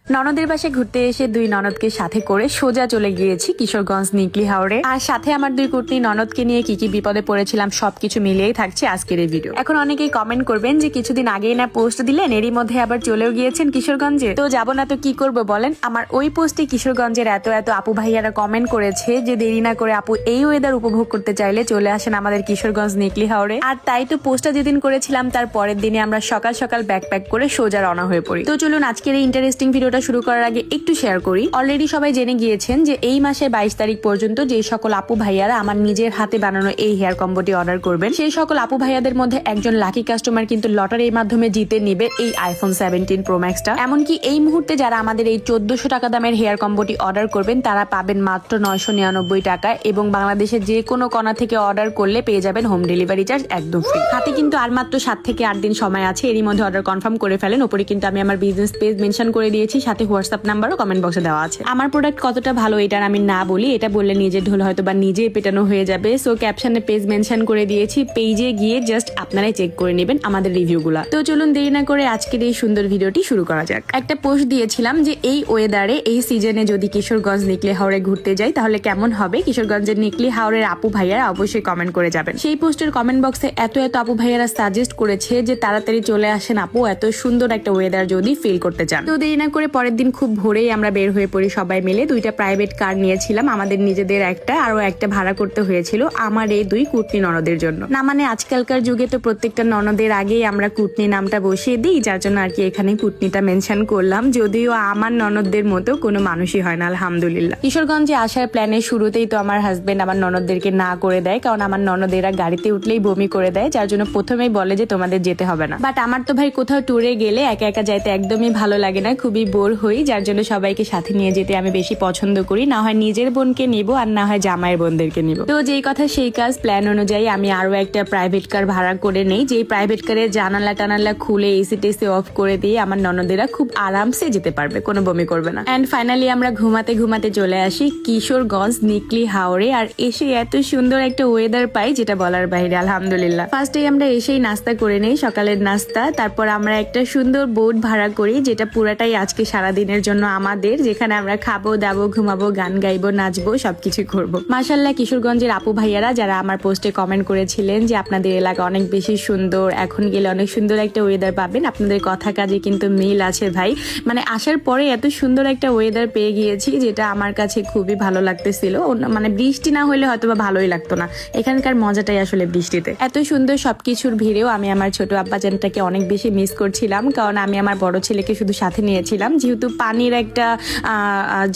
ননদের বাসায় ঘুরতে এসে দুই ননদকে সাথে করে সোজা চলে গিয়েছি কিশোরগঞ্জ নিকলি হাওড়ে। আর সাথে আমার দুই কুটনি ননদকে নিয়ে কি কি বিপদে পড়েছিলাম সবকিছু মিলিয়েই থাকছে আজকের এই ভিডিও। এখন অনেকেই কমেন্ট করবেন যে কিছুদিন আগেই না পোস্ট দিলেন, এরই মধ্যে আবার চলেও গিয়েছেন কিশোরগঞ্জে, তো যাবো না তো কি করবো বলেন। আমার ওই পোস্টে কিশোরগঞ্জের এত আপু ভাইয়ারা কমেন্ট করেছে যে দেরি না করে আপু এই ওয়েদার উপভোগ করতে চাইলে চলে আসেন আমাদের কিশোরগঞ্জ নিকলি হাওড়ে। আর তাই তো পোস্টটা যেদিন করেছিলাম তার পরের দিনে আমরা সকাল সকাল ব্যাকপ্যাক করে সোজা রওনা হয়ে পড়ি। তো চলুন আজকের এই ইন্টারেস্টিং ভিডিওটা শুরু করার আগে একটু শেয়ার করি। অলরেডি সবাই জেনে গিয়েছেন যে এই মাসের 22 তারিখ পর্যন্ত যে সকল আপু ভাইয়ারা আমার নিজের হাতে বানানো এই হেয়ার কম্বোটি অর্ডার করবেন, সেই সকল আপু ভাইয়াদের মধ্যে একজন লাকি কাস্টমার কিন্তু লটারির মাধ্যমে জিতে নিবে এই আইফোন 17 প্রো ম্যাক্সটা। এমনকি এই মুহূর্তে যারা আমাদের এই 1400 টাকা দামের হেয়ার কম্বোটি অর্ডার করবেন তারা পাবেন মাত্র 999 টাকা, এবং বাংলাদেশের যে কোনো কোণা থেকে অর্ডার করলে পেয়ে যাবেন হোম ডেলিভারি চার্জ একদম ফ্রি। হাতে কিন্তু আর মাত্র 7 থেকে 8 দিন সময় আছে, এরই মধ্যে অর্ডার কনফার্ম করে ফেলেন। উপরে কিন্তু আমি আমার বিজনেস পেজ মেনশন করে দিয়েছি, সাথে হোয়াটসঅ্যাপ নাম্বারও কমেন্ট বক্সে দেওয়া আছে। আমার প্রোডাক্ট কতটা ভালো এটার আমি না বলি, এটা বললে নিজের ঢোল হয়তো বা নিজেই পেটানো হয়ে যাবে। সো ক্যাপশনে পেজ মেনশন করে দিয়েছি, পেজে গিয়ে জাস্ট আপনারাই চেক করে নেবেন আমাদের রিভিউগুলা। তো চলুন দেরি না করে আজকের এই সুন্দর ভিডিওটি শুরু করা যাক। একটা পোস্ট দিয়েছিলাম যে এই ওয়েদারে এই সিজনে যদি কিশোরগঞ্জ নিকলি হাওড়ে ঘুরতে যাই তাহলে কেমন হবে। কিশোরগঞ্জের নিকলি হাওড়ের আপু ভাইয়ারা অবশ্যই কমেন্ট করে যাবেন। সেই পোস্টের কমেন্ট বক্সে এত আপু ভাইয়ারা সাজেস্ট করেছে যে তাড়াতাড়ি চলে আসেন আপু, এত সুন্দর একটা ওয়েদার যদি ফিল করতে চান। তো দেরি না করে পরের দিন খুব ভোরেই আমরা বের হয়ে পড়ি সবাই মিলে। দুইটা প্রাইভেট কার নিয়েছিলাম, আমাদের নিজেদের একটা, আরো একটা ভাড়া করতে হয়েছিল আমার এই দুই কুটনি ননদের জন্য। না মানে আজকালকার যুগে তো প্রত্যেকটা ননদের আগেই আমরা কুটনি নামটা বসিয়ে দিই, যার জন্য আর কি এখানে কুটনিটা মেনশন করলাম। যদিও আমার ননদদের মতো কোনো মানুষই হয় না আলহামদুলিল্লাহ। কিশোরগঞ্জে আসার প্ল্যানের শুরুতেই তো আমার হাজবেন্ড আমার ননদদেরকে না করে দেয়, কারণ আমার ননদেরা গাড়িতে উঠলেই বমি করে দেয়, যার জন্য প্রথমেই বলে যে তোমাদের যেতে হবে না। বাট আমার তো ভাই কোথাও ট্যুরে গেলে একা একা যাইতে একদমই ভালো লাগে না, খুবই বোর হই, যার জন্য সবাইকে সাথে নিয়ে যেতে আমি বেশি পছন্দ করি। না হয় নিজের বোনকে নিব আর না হয় জামাইয়ের বোনদেরকে নিব। তো যেই কথা সেই কাজ, প্ল্যান অনুযায়ী আমি আরো একটা প্রাইভেট কার ভাড়া করে নেই, যেই প্রাইভেট কারের জানালা টানালা খুলে এসি টেসি অফ করে দিয়ে আমার ননদেরা খুব আরামসে যেতে পারবে, কোনো বমি করবে না। এন্ড ফাইনালি আমরা ঘুমাতে ঘুমাতে চলে আসি কিশোরগঞ্জ নিকলি হাওড়ে। আর এসে এত সুন্দর একটা ওয়েদার পাই যেটা বলার বাইরে আলহামদুলিল্লাহ। ফার্স্টে আমরা এসেই নাস্তা করে নেই, সকালের নাস্তা। তারপর আমরা একটা সুন্দর বোট ভাড়া করি যেটা পুরাটাই আজকে সারাদিনের জন্য আমাদের, যেখানে আমরা খাবো দাবো ঘুমাবো গান গাইবো নাচবো সবকিছু করবো। মাশাআল্লাহ কিশোরগঞ্জের আপু ভাইয়ারা যারা আমার পোস্টে কমেন্ট করেছিলেন যে আপনাদের এলাকা অনেক বেশি সুন্দর, এখন গেলে অনেক সুন্দর একটা ওয়েদার পাবেন, আপনাদের কথা কাজে কিন্তু মিল আছে ভাই। মানে আসার পরে এত সুন্দর একটা ওয়েদার পেয়ে গিয়েছি যেটা আমার কাছে খুবই ভালো লাগতেছিল। মানে বৃষ্টি না হলে হয়তো বা ভালোই লাগতো না, এখানকার মজাটাই আসলে বৃষ্টিতে। এত সুন্দর সবকিছুর ভিড়েও আমি আমার ছোট আব্বাজানটাকে অনেক বেশি মিস করছিলাম, কারণ আমি আমার বড় ছেলেকে শুধু সাথে নিয়েছিলাম। যেহেতু পানির একটা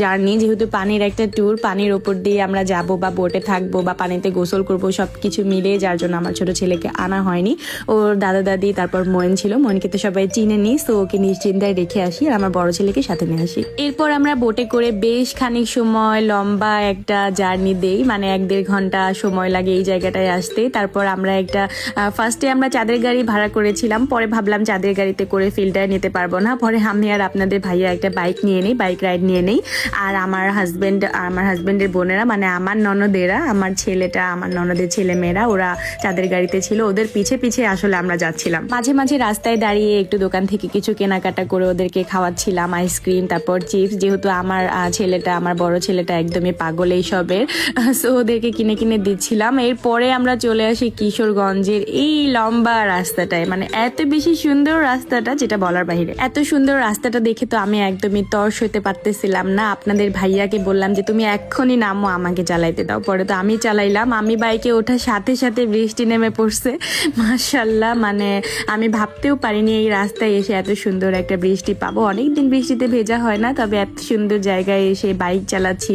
জার্নি, যেহেতু পানির একটা ট্যুর, পানির ওপর দিয়ে আমরা যাব বা বোটে থাকবো বা পানিতে গোসল করবো সবকিছু মিলে, যার জন্য আমার ছোট ছেলেকে আনা হয়নি। ওর দাদা দাদি তারপর মইন ছিল, মইনকে তো সবাই চিনে নি, তো ওকে নিশ্চিন্তায় রেখে আসি আর আমার বড় ছেলেকে সাথে নিয়ে আসি। এরপর আমরা বোটে করে বেশ খানিক সময় লম্বা একটা জার্নি দেই, মানে 1-1.5 ঘন্টা সময় লাগে এই জায়গাটায় আসতে। তারপর আমরা একটা ফার্স্টে আমরা চাঁদের গাড়ি ভাড়া করেছিলাম, পরে ভাবলাম চাঁদের গাড়িতে করে ফিল্টার নিতে পারবো না, পরে আমি আর আপনাদের ভাইয়া একটা বাইক নিয়ে নেই, বাইক রাইড নিয়ে নেই। আর আমার হাজবেন্ডের বোনেরা, মানে আমার ননদেরা, আমার ছেলেটা, আমার ননদের ছেলে মেয়েরা, ওরা চাঁদের গাড়িতে ছিল, ওদের পিছে পিছে আসলে আমরা যাচ্ছিলাম। মাঝে মাঝে রাস্তায় দাঁড়িয়ে একটু দোকান থেকে কিছু কেনাকাটা করে ওদেরকে খাওয়াচ্ছিলাম, আইসক্রিম তারপর চিপস। যেহেতু আমার ছেলেটা, আমার বড় ছেলেটা একদমই পাগল এইসবের, সো ওদেরকে কিনে কিনে দিচ্ছিলাম। এরপরে আমরা চলে আসি কিশোরগঞ্জের এই লম্বা রাস্তাটায়, মানে এত বেশি সুন্দর রাস্তাটা যেটা বলার বাইরে। এত সুন্দর রাস্তাটা দেখে তো আমি একদমই তর্স হতে পারতেছিলাম না। আপনাদের ভাইয়াকে বললাম যে তুমি এক্ষুনি নামো, আমাকে চালাইতে দাও। পরে তো আমি চালাইলাম, আমি বাইকে ওঠার সাথে সাথে বৃষ্টি নেমে পড়ছে মাশাআল্লাহ। মানে আমি ভাবতেও পারিনি এই রাস্তায় এসে এত সুন্দর একটা বৃষ্টি পাবো। অনেকদিন বৃষ্টিতে ভেজা হয় না, তবে এত সুন্দর জায়গায় এসে বাইক চালাচ্ছি,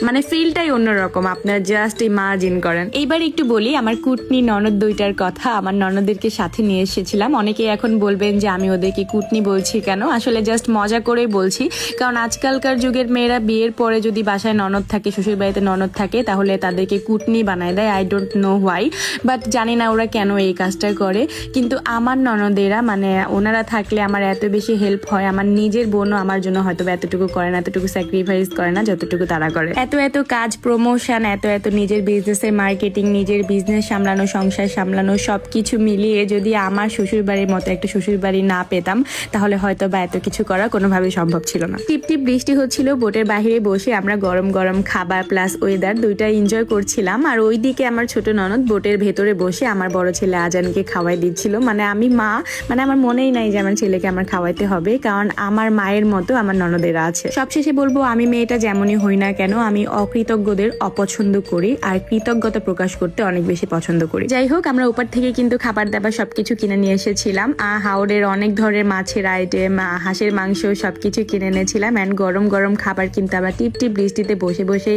মানে ফিলটাই অন্যরকম, আপনারা জাস্ট ইমাজিন করেন। এইবার একটু বলি আমার কুটনি ননদ দুইটার কথা। আমার ননদদেরকে সাথে নিয়ে এসেছিলাম। অনেকেই এখন বলবেন যে আমি ওদেরকে কুটনি বলছি কেন, আসলে জাস্ট মজা করেই বলছি, কারণ আজকালকার যুগের মেয়েরা বিয়ের পরে যদি বাসায় ননদ থাকে, শ্বশুর বাড়িতে ননদ থাকে, তাহলে তাদেরকে কুটনি বানায় দেয়। I don't know why, but জানি না ওরা কেন এই কাজটা করে। কিন্তু আমার ননদেরা, মানে ওনারা থাকলে আমার এত বেশি হেল্প হয়। আমার নিজের বোনও আমার জন্য হয়তো এতটুকু করে না, এতটুকু স্যাক্রিফাইস করে না যতটুকু তারা করে। এত কাজ, প্রমোশন, এত নিজের বিজনেসের মার্কেটিং, নিজের বিজনেস সামলানো, সংসার সামলানো, সবকিছু মিলিয়ে যদি আমার শ্বশুর বাড়ির মতো একটা শ্বশুর বাড়ি না পেতাম তাহলে হয়তো বা এত কিছু করার কোনো কোনোভাবেই সম্ভব ছিল না। টিপ টিপ বৃষ্টি হচ্ছিল, বোটের বাইরে বসে আমরা গরম গরম খাবার প্লাস ওয়েদার দুইটা এনজয় করছিলাম। আর ওইদিকে আমার ছোট ননদ বোটের ভেতরে বসে আমার বড় ছেলে আজানকে খাওয়াই দিচ্ছিল। মানে আমি মা, মানে আমার মনেই নাই যে আমার ছেলেকে আমার খাওয়াইতে হবে, কারণ আমার মায়ের মতো আমার ননদেরা আছে। সবশেষে বলবো, আমি মেয়েটা যেমনই হই না কেন, আমি অকৃতজ্ঞদের অপছন্দ করি আর কৃতজ্ঞতা প্রকাশ করতে অনেক বেশি পছন্দ করি। যাই হোক, আমরা উপর থেকে কিন্তু খাবার দাবার সবকিছু কিনে নিয়ে এসেছিলাম। হাওড়ের অনেক ধরনের মাছের আইটেম, হাঁসের মাংস সবকিছু কিনে এনেছিলাম। অ্যান্ড গরম গরম খাবার কিন্তু আমরা টিপ টিপ বৃষ্টিতে বসে বসে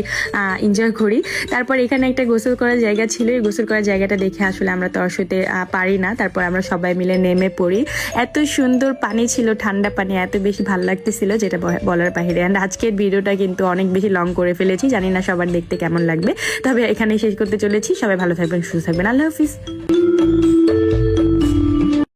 এনজয় করি। তারপর এখানে একটা গোসল করার জায়গা ছিল, এই গোসল করার জায়গাটা দেখে আসলে আমরা তরসইতে পারি না। তারপর আমরা সবাই মিলে নেমে পড়ি। এত সুন্দর পানি ছিল, ঠান্ডা পানি, এত বেশি ভালো লাগতেছিল যেটা বলার বাহিরে। অ্যান্ড আজকের ভিডিওটা কিন্তু অনেক বেশি লং করে ফেলেছি, জানি না সবার দেখতে কেমন লাগবে, তবে এখানেই শেষ করতে চলেছি। সবাই ভালো থাকবেন, সুস্থ থাকবেন, আল্লাহ হাফিজ।